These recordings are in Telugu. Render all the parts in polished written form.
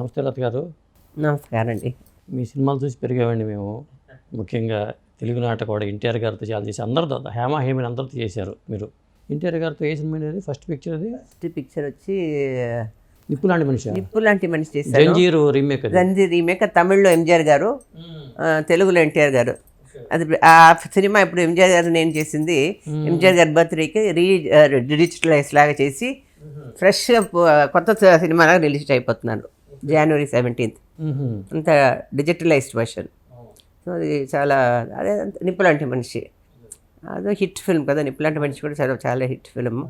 నమస్తే లత గారు. నమస్కారం అండి. మీ సినిమాలు చూసి పెరిగామండి మేము. ముఖ్యంగా తెలుగు నాటకవాడు ఎన్టీఆర్ గారితో చాలా చేసి అందరితో హేమ హేమిని అందరితో చేశారు మీరు. ఎన్టీఆర్ గారితో ఏ సినిమా అనేది ఫస్ట్ పిక్చర్? అది ఫస్ట్ పిక్చర్ వచ్చి నిప్పులాంటి మనిషి. నిప్పులాంటి మనిషి చేశారు. జంజీరు రీమేక్. జంజీర్ రీమేక్ తమిళ్లో ఎంజిఆర్ గారు, తెలుగులో ఎన్టీఆర్ గారు. అది ఆ సినిమా ఇప్పుడు ఎంజిఆర్ గారు నేను చేసింది. ఎంజిఆర్ గారి బర్త్డేకి డిజిటలైజ్ లాగా చేసి ఫ్రెష్గా కొత్త సినిమాలాగా రిలీజ్ అయిపోతున్నాను January 17th. అంత డిజిటలైజ్డ్ వర్షన్. సో అది చాలా అదే నిప్పులాంటి మనిషి అదో హిట్ ఫిల్మ్ కదా. నిప్పులాంటి మనిషి కూడా చాలా హిట్ ఫిల్మ్.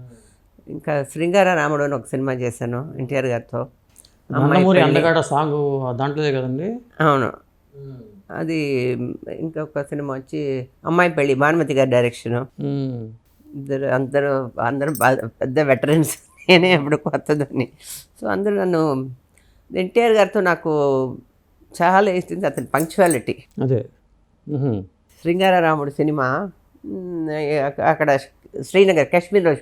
ఇంకా శృంగార రాముడు అని ఒక సినిమా చేశాను ఎన్టీఆర్ గారితో. నందమూరి అందగాడ సాంగ్ దాంట్లోదే కదండి. అవును. అది ఇంకొక సినిమా వచ్చి అమ్మాయి పెళ్ళి, భానుమతి గారి డైరెక్షను. అందరూ పెద్ద వెటరన్స్, నేనే అప్పుడు కొత్తదాన్ని. సో అందరూ నన్ను ఎన్టీఆర్ గారితో నాకు చాలా ఇస్తుంది అతని పంక్చువాలిటీ. అదే శృంగార రాముడు సినిమా అక్కడ శ్రీనగర్ కాశ్మీర్లో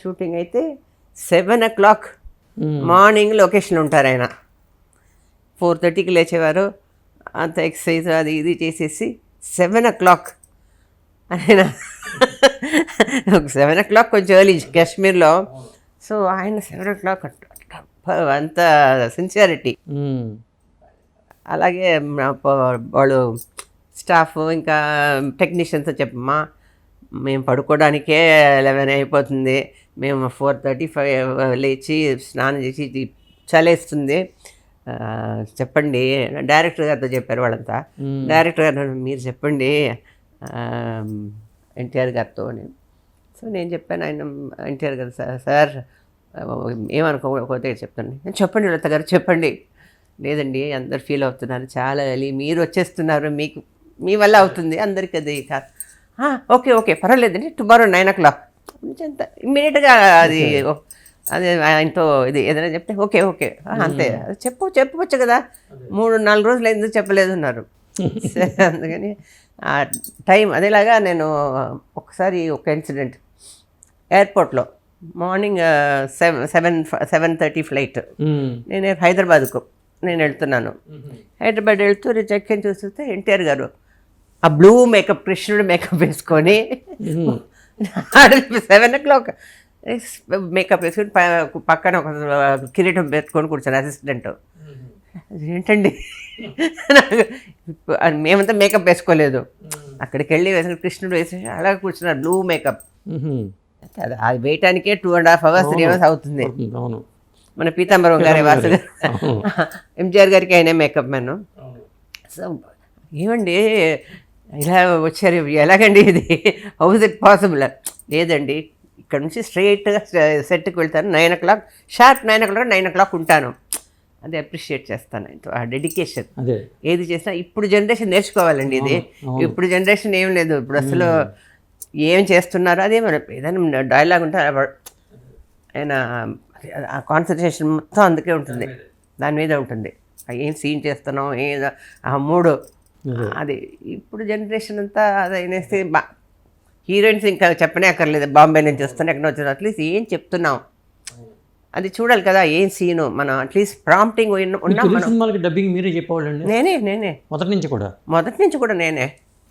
షూటింగ్ అయితే 7 o'clock మార్నింగ్ లొకేషన్ ఉంటారు. ఆయన 4:30కి లేచేవారు. అంత ఎక్సర్సైజ్ అది ఇది చేసేసి 7 o'clock ఆయన 7 o'clock కొంచెం ఎర్లీ కాశ్మీర్లో. సో ఆయన 7 o'clock అంత సిన్సియారిటీ. అలాగే వాళ్ళు స్టాఫ్ ఇంకా టెక్నీషియన్స్తో చెప్పమ్మా మేము పడుకోవడానికే 11 అయిపోతుంది, మేము 4:35 లేచి స్నానం చేసి చలేస్తుంది, చెప్పండి. డైరెక్టర్ గారితో చెప్పారు వాళ్ళంతా. డైరెక్టర్ గారు మీరు చెప్పండి ఎన్టీఆర్ గారితో అని. సో నేను చెప్పాను. ఆయన ఎన్టీఆర్ గారు సార్ ఏమనుకోకపోతే చెప్పండి. నేను చెప్పండి లత గారు చెప్పండి. లేదండి అందరు ఫీల్ అవుతున్నారు, చాలా మీరు వచ్చేస్తున్నారు, మీ వల్ల అవుతుంది, అందరికీ అది కాదు. ఓకే పర్వాలేదండి, టుమారో 9 o'clock నుంచి అంత ఇమ్మీడియట్గా అది అదే ఆయనతో ఇది ఏదైనా చెప్తే ఓకే అంతే. చెప్పవచ్చు కదా, 3-4 రోజులు ఎందుకు చెప్పలేదు అన్నారు. అందుకని ఆ టైం అదేలాగా. నేను ఒకసారి ఒక ఇన్సిడెంట్, ఎయిర్పోర్ట్లో మార్నింగ్ 7:30 ఫ్లైట్. నేను హైదరాబాద్కు వెళ్తున్నాను. హైదరాబాద్ వెళ్తూ చెక్ ఇన్ చూస్తే ఎన్టీఆర్ గారు ఆ బ్లూ మేకప్, కృష్ణుడు మేకప్ వేసుకొని 7 o'clock మేకప్ వేసుకొని పక్కన ఒక కిరీటం పెట్టుకొని కూర్చొని అసిస్టెంట్. ఏంటండి మేమంతా మేకప్ వేసుకోలేదు, అక్కడికి వెళ్ళి వేసుకుని కృష్ణుడు వేసి అలా కూర్చున్నారు బ్లూ మేకప్. అది వేయటానికే 2.5 hours 3 hours అవుతుంది. మన పీతాంబరం గారి వాసు గారు, ఎంజిఆర్ గారికి అయినా మేకప్ మ్యాన్. సో ఏమండి ఇలా వచ్చారు, ఎలాగండి ఇది, హౌస్ ఇట్ పాసిబుల్? లేదండి ఇక్కడ నుంచి స్ట్రైట్గా సెట్కి వెళ్తాను, 9 o'clock షార్ప్, 9 o'clock ఉంటాను. అది అప్రిషియేట్ చేస్తాను ఆ డెడికేషన్. ఏది చేసినా ఇప్పుడు జనరేషన్ నేర్చుకోవాలండి. ఇది ఇప్పుడు జనరేషన్ ఏం లేదు, ఇప్పుడు అసలు ఏం చేస్తున్నారో అదే. మనం ఏదైనా డైలాగ్ ఉంటే ఆయన ఆ కాన్సన్ట్రేషన్ మొత్తం అందుకే ఉంటుంది, దాని మీద ఉంటుంది. ఏం సీన్ చేస్తున్నాం, ఆ మూడు అది. ఇప్పుడు జనరేషన్ అంతా అది అనేసి హీరోయిన్స్ ఇంకా చెప్పనే అక్కర్లేదు, బాంబే నుంచి వస్తాను ఎక్కడ వచ్చిన అట్లీస్ట్ ఏం చెప్తున్నాం అది చూడాలి కదా, ఏం సీను. మనం అట్లీస్ట్ ప్రాంప్టింగ్ ఉన్నాం. డబ్బింగ్ మీరే చెప్పేవాళ్ళండి? నేనే మొదటి నుంచి కూడా నేనే.